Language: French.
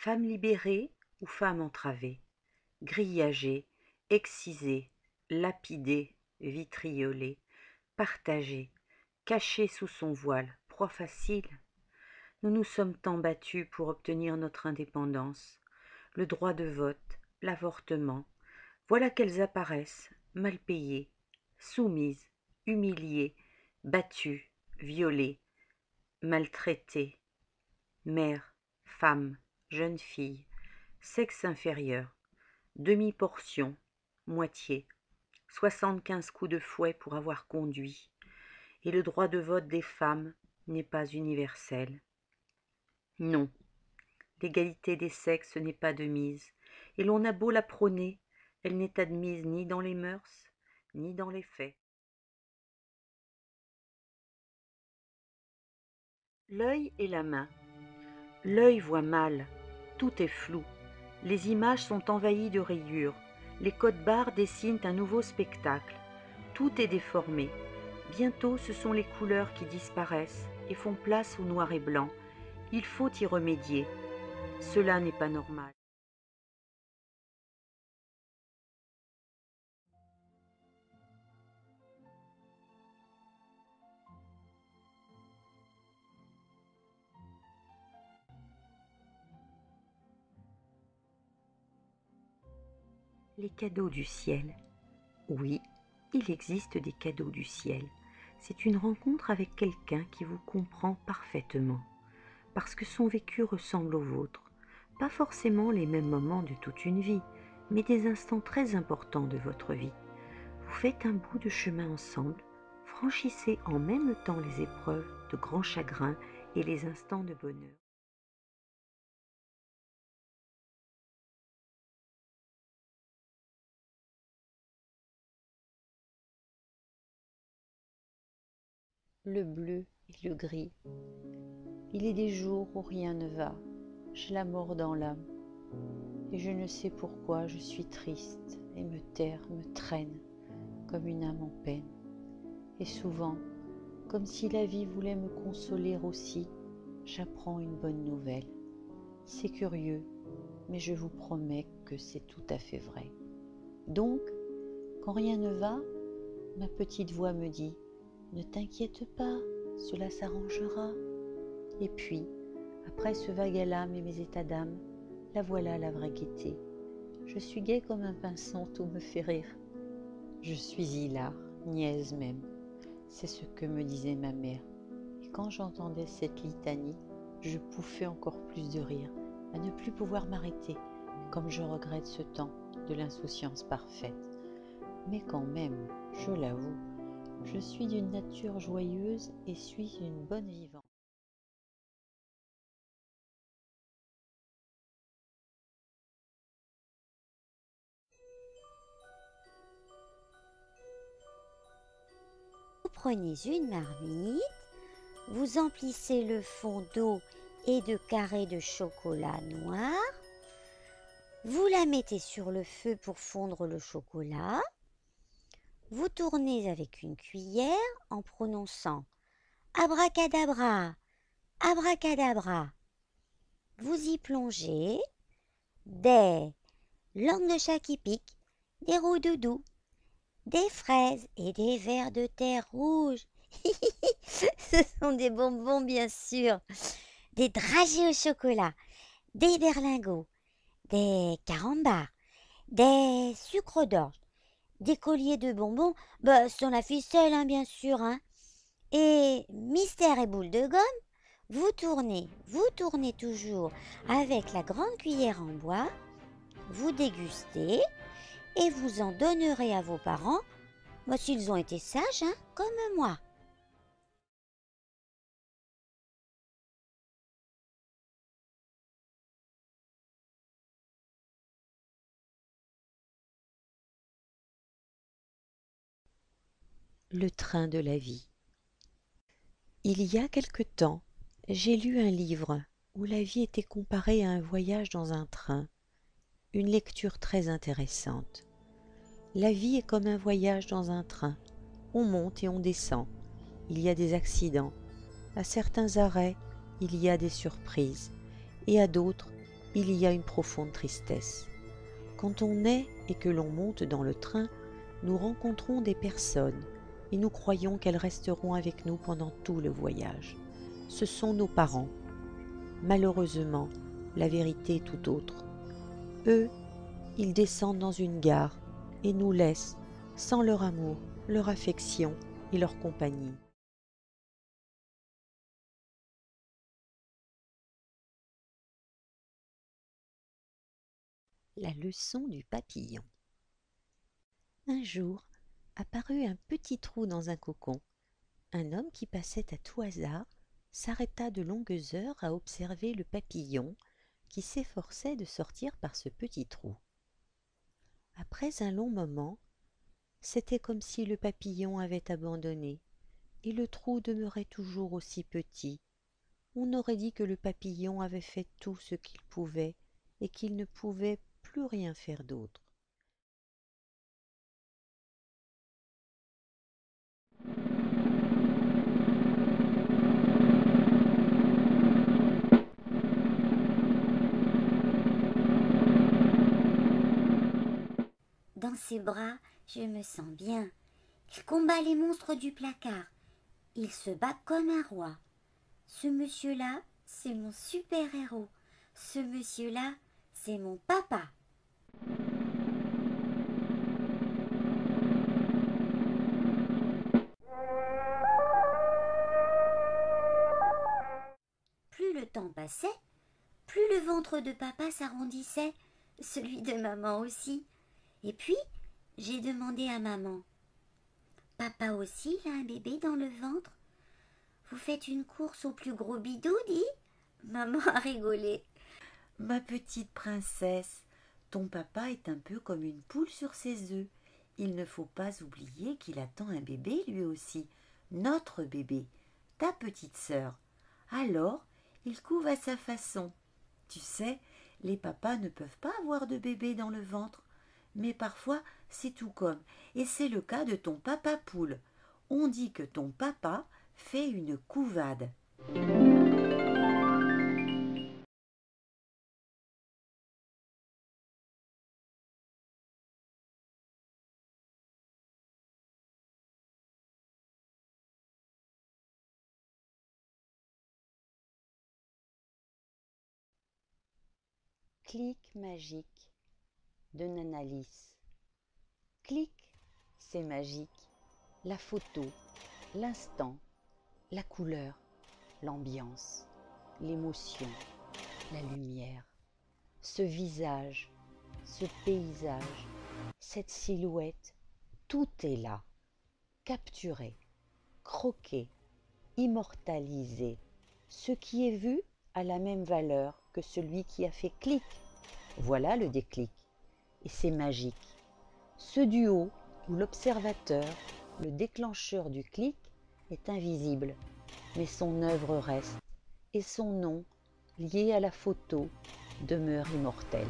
Femme libérée ou femme entravée, grillagée, excisée, lapidée, vitriolée, partagée, cachée sous son voile, proie facile, nous nous sommes tant battus pour obtenir notre indépendance, le droit de vote, l'avortement, voilà qu'elles apparaissent, mal payées, soumises, humiliées, battues, violées, maltraitées, mères, femmes, jeunes filles, sexe inférieur, demi-portion, moitié, 75 coups de fouet pour avoir conduit, et le droit de vote des femmes n'est pas universel. Non, l'égalité des sexes n'est pas de mise, et l'on a beau la prôner, elle n'est admise ni dans les mœurs, ni dans les faits. L'œil et la main. L'œil voit mal, tout est flou, les images sont envahies de rayures, les codes-barres dessinent un nouveau spectacle, tout est déformé. Bientôt ce sont les couleurs qui disparaissent et font place au noir et blanc. Il faut y remédier. Cela n'est pas normal. Les cadeaux du ciel. Oui, il existe des cadeaux du ciel. C'est une rencontre avec quelqu'un qui vous comprend parfaitement, parce que son vécu ressemble au vôtre. Pas forcément les mêmes moments de toute une vie, mais des instants très importants de votre vie. Vous faites un bout de chemin ensemble, franchissez en même temps les épreuves de grands chagrins et les instants de bonheur. Le bleu et le gris. Il est des jours où rien ne va, j'ai la mort dans l'âme, et je ne sais pourquoi je suis triste, et me terre me traîne comme une âme en peine. Et souvent, comme si la vie voulait me consoler aussi, j'apprends une bonne nouvelle. C'est curieux, mais je vous promets que c'est tout à fait vrai. Donc, quand rien ne va, ma petite voix me dit « Ne t'inquiète pas, cela s'arrangera ». Et puis, après ce vague à l'âme et mes états d'âme, la voilà la vraie gaieté. Je suis gaie comme un pinson, tout me fait rire. Je suis hilar, niaise même. C'est ce que me disait ma mère. Et quand j'entendais cette litanie, je pouffais encore plus de rire, à ne plus pouvoir m'arrêter, comme je regrette ce temps de l'insouciance parfaite. Mais quand même, je l'avoue, je suis d'une nature joyeuse et suis une bonne vivante. Vous prenez une marmite, vous emplissez le fond d'eau et de carrés de chocolat noir, vous la mettez sur le feu pour fondre le chocolat, vous tournez avec une cuillère en prononçant abracadabra, abracadabra. Vous y plongez des langues de chat qui piquent, des roux-doudous, des fraises et des vers de terre rouge. Ce sont des bonbons, bien sûr. Des dragées au chocolat, des berlingots, des carambars, des sucres d'orge, des colliers de bonbons, sans la ficelle, hein, bien sûr. Hein. Et mystère et boule de gomme, vous tournez toujours avec la grande cuillère en bois, vous dégustez et vous en donnerez à vos parents, s'ils ont été sages, hein, comme moi. Le train de la vie. Il y a quelque temps, j'ai lu un livre où la vie était comparée à un voyage dans un train, une lecture très intéressante. La vie est comme un voyage dans un train. On monte et on descend. Il y a des accidents. À certains arrêts, il y a des surprises. Et à d'autres, il y a une profonde tristesse. Quand on est et que l'on monte dans le train, nous rencontrons des personnes et nous croyons qu'elles resteront avec nous pendant tout le voyage. Ce sont nos parents. Malheureusement, la vérité est tout autre. Eux, ils descendent dans une gare et nous laissent sans leur amour, leur affection et leur compagnie. La leçon du papillon. Un jour, apparut un petit trou dans un cocon. Un homme qui passait à tout hasard s'arrêta de longues heures à observer le papillon qui s'efforçait de sortir par ce petit trou. Après un long moment, c'était comme si le papillon avait abandonné, et le trou demeurait toujours aussi petit. On aurait dit que le papillon avait fait tout ce qu'il pouvait et qu'il ne pouvait plus rien faire d'autre. Dans ses bras, je me sens bien. Il combat les monstres du placard. Il se bat comme un roi. Ce monsieur-là, c'est mon super-héros. Ce monsieur-là, c'est mon papa. Plus le temps passait, plus le ventre de papa s'arrondissait, celui de maman aussi. Et puis, j'ai demandé à maman, « Papa aussi, il a un bébé dans le ventre? Vous faites une course au plus gros bidou, dit ?» Maman a rigolé. « Ma petite princesse, ton papa est un peu comme une poule sur ses œufs. Il ne faut pas oublier qu'il attend un bébé lui aussi, notre bébé, ta petite sœur. Alors, il couve à sa façon. Tu sais, les papas ne peuvent pas avoir de bébé dans le ventre. Mais parfois, c'est tout comme, et c'est le cas de ton papa poule. On dit que ton papa fait une couvade. » Clic magique de Nanalis. Clic, c'est magique. La photo, l'instant, la couleur, l'ambiance, l'émotion, la lumière, ce visage, ce paysage, cette silhouette, tout est là, capturé, croqué, immortalisé. Ce qui est vu a la même valeur que celui qui a fait clic. Voilà le déclic. Et c'est magique. Ce duo où l'observateur, le déclencheur du clic, est invisible, mais son œuvre reste, et son nom, lié à la photo, demeure immortel.